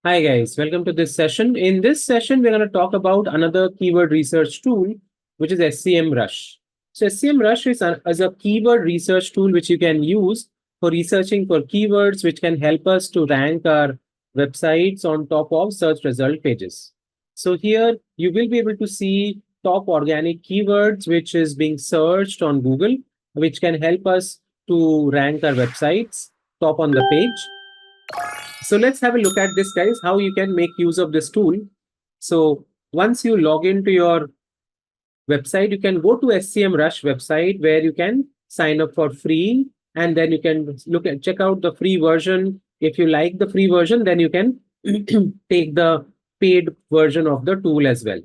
Hi guys, welcome to this session. In this session, we're going to talk about another keyword research tool, which is SEMrush. So SEMrush is a keyword research tool which you can use for researching for keywords, which can help us to rank our websites on top of search result pages. So here you will be able to see top organic keywords, which is being searched on Google, which can help us to rank our websites top on the page. So let's have a look at this, guys, how you can make use of this tool. So once you log into your website, you can go to SEMrush website where you can sign up for free, and then you can check out the free version. If you like the free version, then you can take the paid version of the tool as well.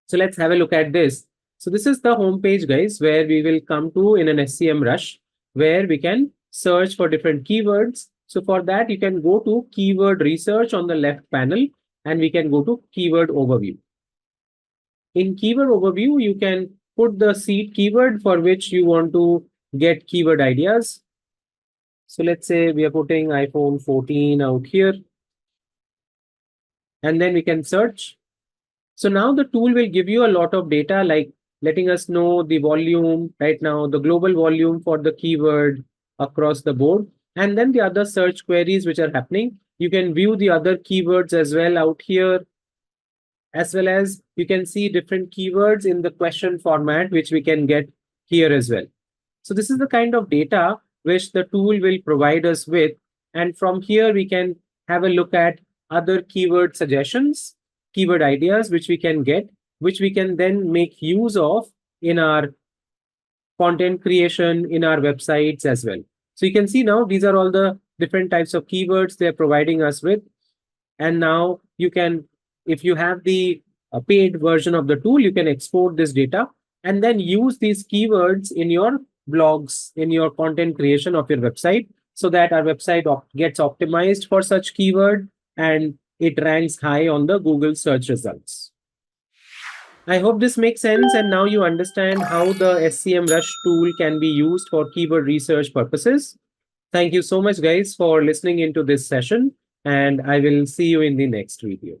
So let's have a look at this. So this is the home page, guys, where we will come to in an SEMrush, where we can search for different keywords. So for that, you can go to keyword research on the left panel, and we can go to keyword overview. In keyword overview, you can put the seed keyword for which you want to get keyword ideas. So let's say we are putting iPhone 14 out here, and then we can search. So now the tool will give you a lot of data, like letting us know the volume right now, the global volume for the keyword across the board, and then the other search queries which are happening. You can view the other keywords as well out here, as well as you can see different keywords in the question format, which we can get here as well. So this is the kind of data which the tool will provide us with. And from here, we can have a look at other keyword suggestions, keyword ideas, which we can get, which we can then make use of in our content creation, in our websites as well. So you can see now these are all the different types of keywords they're providing us with. And now you can, if you have the paid version of the tool, you can export this data and then use these keywords in your blogs, in your content creation of your website, so that our website gets optimized for such keyword and it ranks high on the Google search results. I hope this makes sense, and now you understand how the SEMrush tool can be used for keyword research purposes. Thank you so much, guys, for listening into this session, and I will see you in the next video.